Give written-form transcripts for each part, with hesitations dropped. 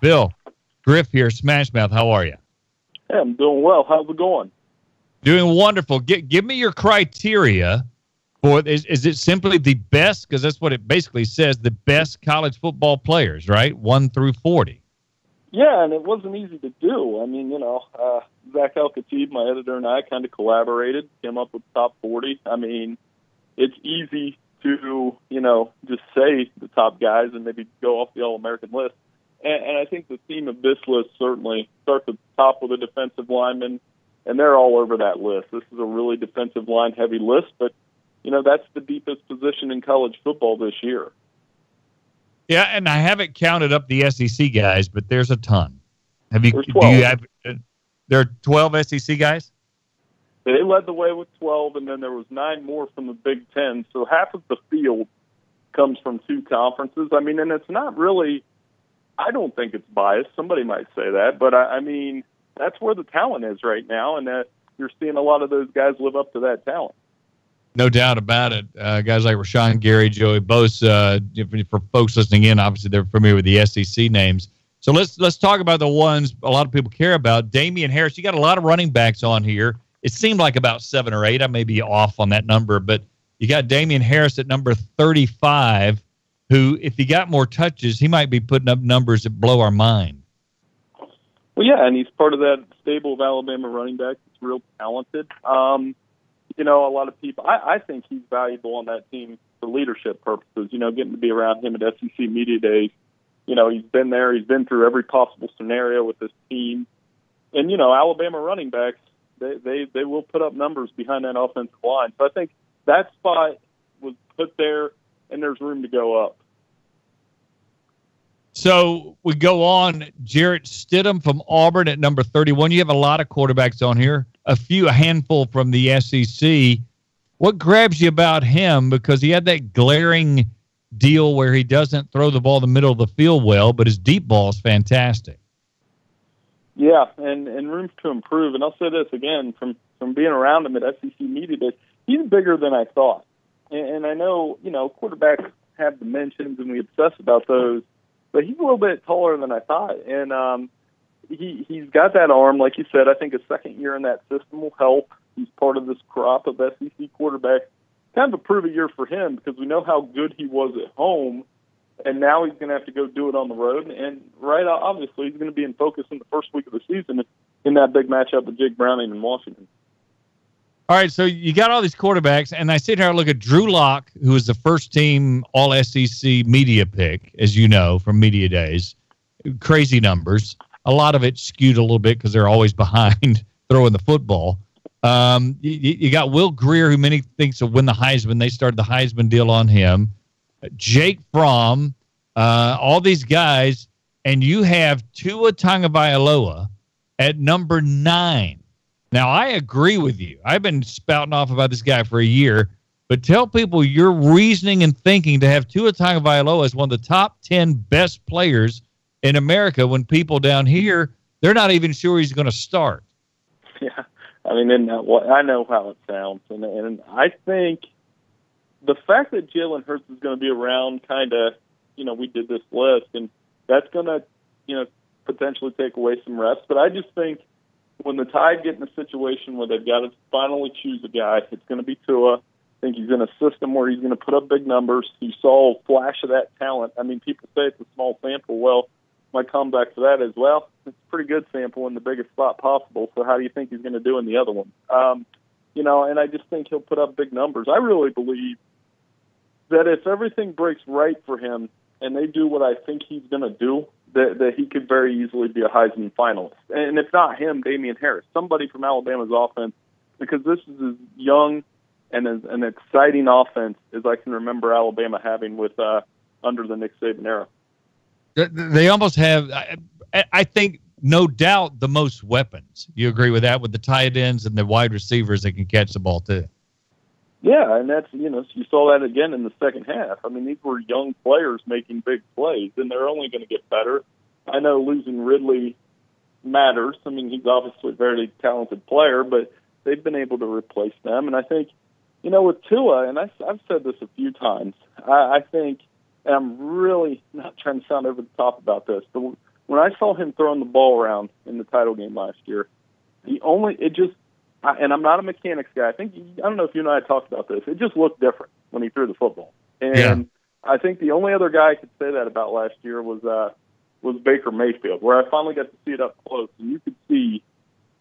Bill, Griff here, Smash Mouth. How are you? Hey, I'm doing well. How's it going? Doing wonderful. Give me your criteria for is it simply the best? Because that's what it basically says, the best college football players, right? 1 through 40. Yeah, and it wasn't easy to do. I mean, Zach Al-Khatib, my editor, and I kind of collaborated, came up with top 40. I mean, it's easy to, just say the top guys and maybe go off the All-American list. And I think the theme of this list certainly starts at the top with a defensive lineman, and they're all over that list. This is a really defensive line-heavy list, but, that's the deepest position in college football this year. Yeah, and I haven't counted up the SEC guys, but there's a ton. There's 12. There are 12 SEC guys? They led the way with 12, and then there was 9 more from the Big Ten. So half of the field comes from 2 conferences. I mean, and it's not really – I don't think it's biased. Somebody might say that. But, I mean, that's where the talent is right now, and you're seeing a lot of those guys live up to that talent. No doubt about it. Guys like Rashawn Gary, Joey Bosa, for folks listening in, obviously they're familiar with the SEC names. So let's talk about the ones a lot of people care about. Damian Harris, you got a lot of running backs on here. It seemed like about 7 or 8. I may be off on that number, but you got Damian Harris at number 35, who, if he got more touches, he might be putting up numbers that blow our mind. Well, yeah, and he's part of that stable of Alabama running backs. He's real talented. A lot of people, I think he's valuable on that team for leadership purposes, getting to be around him at SEC Media Days. He's been there. He's been through every possible scenario with this team. And, Alabama running backs, they will put up numbers behind that offensive line. So I think that spot was put there, and there's room to go up. So we go on. Jarrett Stidham from Auburn at number 31. You have a lot of quarterbacks on here, a handful from the SEC. What grabs you about him? Because he had that glaring deal where he doesn't throw the ball in the middle of the field well, but his deep ball is fantastic. Yeah, and room to improve. And I'll say this again, from being around him at SEC Media Days, he's bigger than I thought. And I know, quarterbacks have dimensions, and we obsess about those, but he's a little bit taller than I thought. And he's got that arm, like you said. I think a second year in that system will help. He's part of this crop of SEC quarterbacks. Kind of a prove a year for him because we know how good he was at home, and now he's going to have to go do it on the road. And obviously, he's going to be in focus in the first week of the season in that big matchup with Jake Browning in Washington. All right, so you got all these quarterbacks, and I sit here and look at Drew Lock, who is the first-team All-SEC media pick, as you know, from Media Days. Crazy numbers. A lot of it skewed a little bit because they're always behind throwing the football. You got Will Grier, who many thinks will win the Heisman. They started the Heisman deal on him. Jake Fromm, all these guys, and you have Tua Tagovailoa at number 9. Now, I agree with you. I've been spouting off about this guy for a year, but tell people your reasoning and thinking to have Tua Tagovailoa as one of the top 10 best players in America when people down here, they're not even sure he's going to start. Yeah. I mean, I know how it sounds, and I think the fact that Jalen Hurts is going to be around we did this list, and that's going to, potentially take away some reps. But I just think when the Tide get in a situation where they've got to finally choose a guy, it's going to be Tua. I think he's in a system where he's going to put up big numbers. You saw a flash of that talent. I mean, people say it's a small sample. Well, my comeback to that is, well, it's a pretty good sample in the biggest spot possible, so how do you think he's going to do in the other one? And I just think he'll put up big numbers. I really believe that if everything breaks right for him and they do what I think he's going to do, that he could very easily be a Heisman finalist. And if not him, Damian Harris, somebody from Alabama's offense, because this is as young and as an exciting offense as I can remember Alabama having with under the Nick Saban era. They almost have, I think, no doubt, the most weapons. You agree with that, with the tight ends and the wide receivers that can catch the ball, too? Yeah, and that's, you saw that again in the second half. I mean, these were young players making big plays, and they're only going to get better. I know losing Ridley matters. I mean, he's obviously a very talented player, but they've been able to replace them. And I think, with Tua, and I've said this a few times, I think, and I'm really not trying to sound over the top about this, but when I saw him throwing the ball around in the title game last year, and I'm not a mechanics guy. I don't know if you and I talked about this. It just looked different when he threw the football. And I think the only other guy I could say that about last year was Baker Mayfield, where I finally got to see it up close, and you could see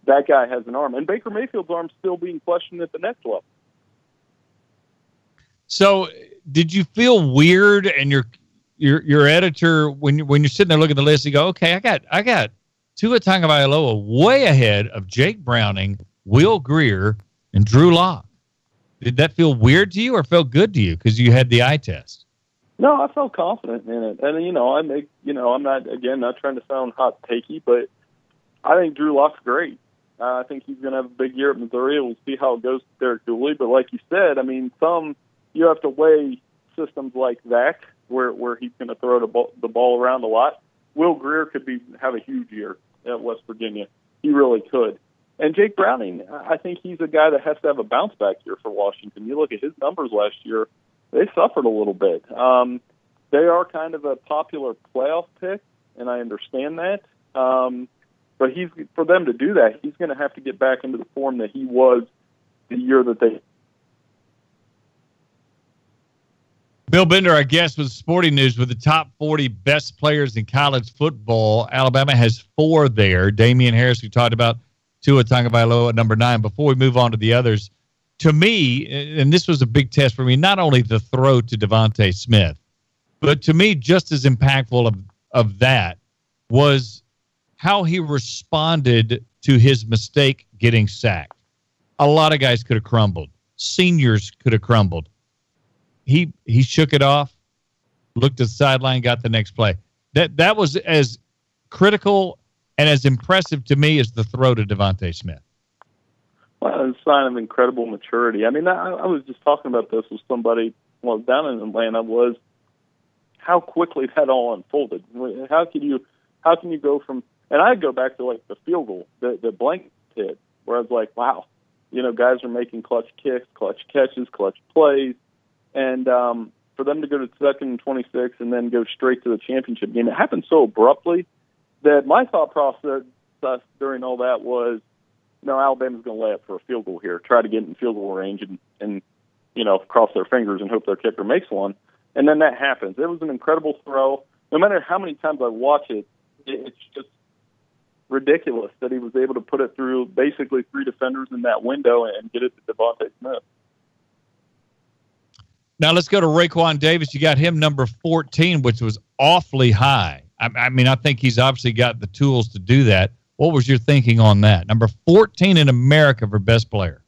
that guy has an arm. And Baker Mayfield's arm's still being questioned at the next level. So did you feel weird, and your editor, when you're sitting there looking at the list, you go, okay, I got Tua Tagovailoa way ahead of Jake Browning, Will Greer, and Drew Lock. Did that feel weird to you or felt good to you because you had the eye test? No, I felt confident in it. And, I'm not trying to sound hot takey, but I think Drew Lock's great. I think he's going to have a big year at Missouri. We'll see how it goes to Derek Dooley. But like you said, I mean, you have to weigh systems like that where he's going to throw the ball around a lot. Will Greer could have a huge year at West Virginia. He really could. And Jake Browning, I think he's a guy that has to have a bounce-back year for Washington. You look at his numbers last year, they suffered a little bit. They are kind of a popular playoff pick, and I understand that. But for them to do that, he's going to have to get back into the form that he was the year that they. Bill Bender, our guest with Sporting News, with the top 40 best players in college football. Alabama has 4 there. Damian Harris, we talked about, Tua Tagovailoa at number 9. Before we move on to the others, to me, and this was a big test for me, not only the throw to Devontae Smith, but to me, just as impactful of that was how he responded to his mistake getting sacked. A lot of guys could have crumbled. Seniors could have crumbled. He shook it off, looked at the sideline, got the next play. That was as critical and as impressive to me as the throw to Devontae Smith. Well, it's a sign of incredible maturity. I mean, I was just talking about this with somebody while I was down in Atlanta, was how quickly that all unfolded. How can you go from, and I go back to like the field goal, the blanket hit, where I was like, wow, guys are making clutch kicks, clutch catches, clutch plays. And for them to go to 2nd and 26 and then go straight to the championship game, it happened so abruptly that my thought process during all that was, no, Alabama's going to lay up for a field goal here, try to get in field goal range and cross their fingers and hope their kicker makes one. And then that happens. It was an incredible throw. No matter how many times I watch it, it's just ridiculous that he was able to put it through basically 3 defenders in that window and get it to Devontae Smith. Now let's go to Raekwon Davis. You got him number 14, which was awfully high. I mean, I think he's obviously got the tools to do that. What was your thinking on that? Number 14 in America for best player.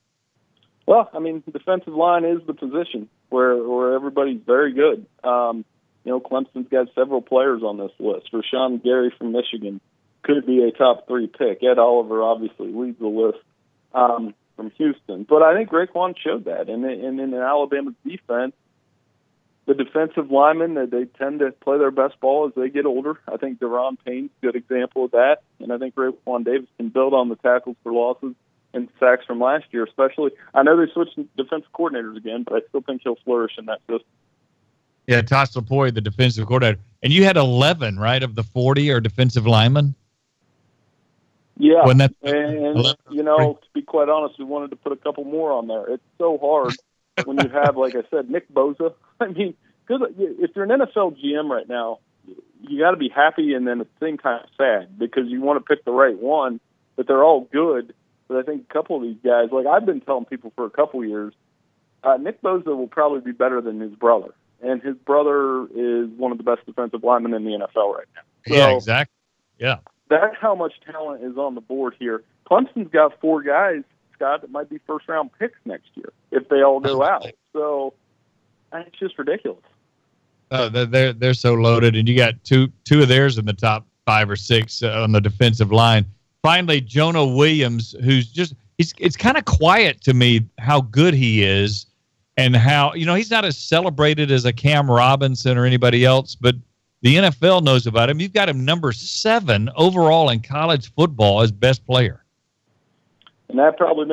Well, I mean, defensive line is the position where everybody's very good. Clemson's got several players on this list. Rashawn Gary from Michigan could be a top 3 pick. Ed Oliver obviously leads the list from Houston. But I think Raekwon showed that. And in Alabama's defense, the defensive linemen, they tend to play their best ball as they get older. I think Deron Payne's a good example of that. And I think Raekwon Davis can build on the tackles for losses and sacks from last year, especially. I know they switched defensive coordinators again, but I still think he'll flourish in that system. Yeah, Tosh Lapoy, the defensive coordinator. And you had 11, right, of the 40 are defensive linemen? Yeah, and to be quite honest, we wanted to put a couple more on there. It's so hard when you have, like I said, Nick Bosa. I mean, because if you're an NFL GM right now, you got to be happy and then at the same time sad because you want to pick the right one, but they're all good. But I think a couple of these guys, like I've been telling people for a couple years, Nick Bosa will probably be better than his brother. And his brother is one of the best defensive linemen in the NFL right now. So yeah, exactly. Yeah. That's how much talent is on the board here. Clemson's got 4 guys, Scott, that might be first-round picks next year if they all go out. So it's just ridiculous. They're so loaded, and you got two of theirs in the top 5 or 6 on the defensive line. Finally, Jonah Williams, who's just it's kind of quiet to me how good he is and how he's not as celebrated as a Cam Robinson or anybody else, but the NFL knows about him. You've got him number 7 overall in college football as best player. And that probably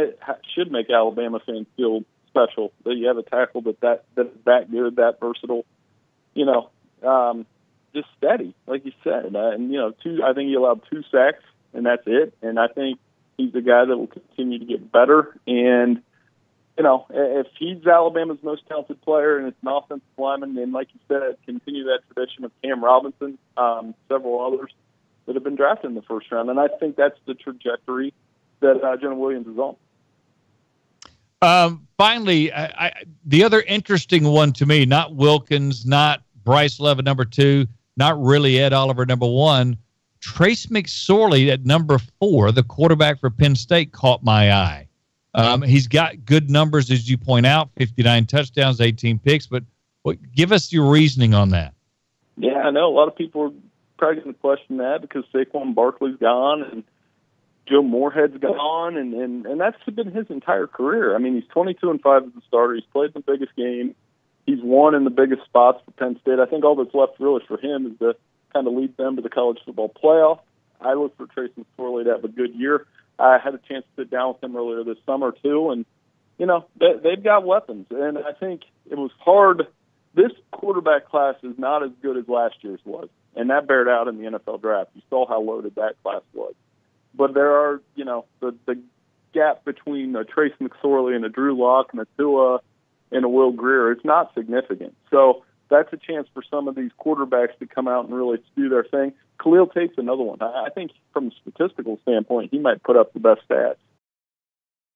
should make Alabama fans feel special that you have a tackle that's that good, that versatile. just steady, like you said. And, I think he allowed 2 sacks, and that's it. And I think he's a guy that will continue to get better. And, if he's Alabama's most talented player and it's an offensive lineman, then, like you said, continue that tradition of Cam Robinson, several others that have been drafted in the first round. And I think that's the trajectory that Jonah Williams is on. Finally, the other interesting one to me, not Wilkins, not Bryce Love at number 2, not really Ed Oliver number 1, Trace McSorley at number 4, the quarterback for Penn State, caught my eye. He's got good numbers, as you point out, 59 touchdowns, 18 picks, but give us your reasoning on that. Yeah, I know a lot of people are probably going to question that because Saquon Barkley's gone and Joe Moorhead's gone, and that's been his entire career. I mean, he's 22-5 as a starter. He's played the biggest game. He's won in the biggest spots for Penn State. I think all that's left really for him is to kind of lead them to the college football playoff. I look for Trace McSorley to have a good year. I had a chance to sit down with him earlier this summer, too, and, they've got weapons. And I think it was hard. This quarterback class is not as good as last year's was, and that bared out in the NFL draft. You saw how loaded that class was. But there are, the gap between a Trace McSorley and a Drew Lock and a Tua and a Will Grier, it's not significant. So that's a chance for some of these quarterbacks to come out and really do their thing. Khalil Tate's another one. I think from a statistical standpoint, he might put up the best stats.